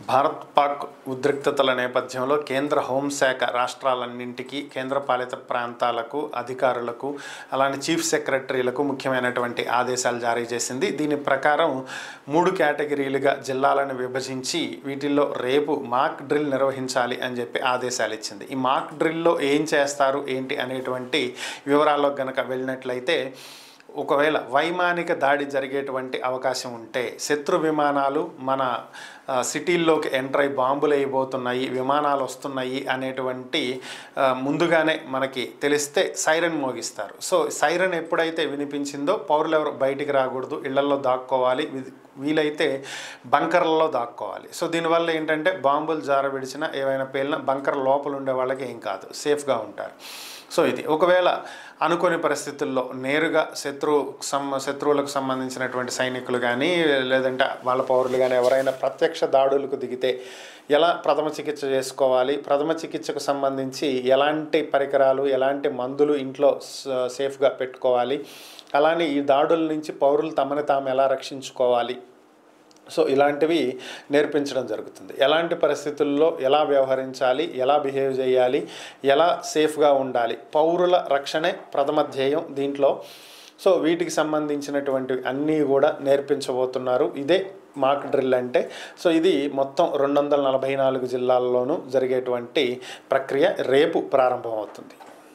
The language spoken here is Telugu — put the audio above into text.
భారత్ పాక్ ఉద్రిక్తతల నేపథ్యంలో కేంద్ర హోంశాఖ రాష్ట్రాలన్నింటికీ కేంద్రపాలిత ప్రాంతాలకు అధికారులకు అలానే చీఫ్ సెక్రటరీలకు ముఖ్యమైనటువంటి ఆదేశాలు జారీ చేసింది. దీని ప్రకారం 3 కేటగిరీలుగా జిల్లాలను విభజించి వీటిల్లో రేపు మాక్ డ్రిల్ నిర్వహించాలి అని చెప్పి ఆదేశాలు ఇచ్చింది. ఈ మాక్ డ్రిల్లో ఏం చేస్తారు ఏంటి అనేటువంటి వివరాల్లోకి గనక వెళ్ళినట్లయితే, ఒకవేళ వైమానిక దాడి జరిగేటువంటి అవకాశం ఉంటే, శత్రు విమానాలు మన సిటీల్లోకి ఎంటర్ అయి బాంబులు వేయబోతున్నాయి, విమానాలు వస్తున్నాయి అనేటువంటి ముందుగానే మనకి తెలిస్తే సైరన్ మోగిస్తారు. సో సైరన్ ఎప్పుడైతే వినిపించిందో పౌరులు ఎవరు బయటికి రాకూడదు, ఇళ్లలో దాక్కోవాలి, వీలైతే బంకర్లలో దాక్కోవాలి. సో దీనివల్ల ఏంటంటే బాంబులు జారవిడిచినా ఏవైనా పేలినా బంకర్ లోపల ఉండే వాళ్ళకి ఏం కాదు, సేఫ్గా ఉంటారు. సో ఇది ఒకవేళ అనుకోని పరిస్థితుల్లో నేరుగా శత్రువులకు సంబంధించినటువంటి సైనికులు కానీ లేదంటే వాళ్ళ పౌరులు కానీ ఎవరైనా ప్రత్యక్ష దాడులకు దిగితే ఎలా ప్రథమ చికిత్స చేసుకోవాలి, ప్రథమ చికిత్సకు సంబంధించి ఎలాంటి పరికరాలు ఎలాంటి మందులు ఇంట్లో సేఫ్గా పెట్టుకోవాలి, అలానే ఈ దాడుల నుంచి పౌరులు తమని తాము ఎలా రక్షించుకోవాలి, సో ఇలాంటివి నేర్పించడం జరుగుతుంది. ఎలాంటి పరిస్థితుల్లో ఎలా వ్యవహరించాలి, ఎలా బిహేవ్ చేయాలి, ఎలా సేఫ్గా ఉండాలి, పౌరుల రక్షణే ప్రథమ ధ్యేయం దీంట్లో. సో వీటికి సంబంధించినటువంటి అన్నీ కూడా నేర్పించబోతున్నారు. ఇదే మాక్ డ్రిల్ అంటే. సో ఇది మొత్తం 244 జిల్లాల్లోనూ జరిగేటువంటి ప్రక్రియ రేపు ప్రారంభమవుతుంది.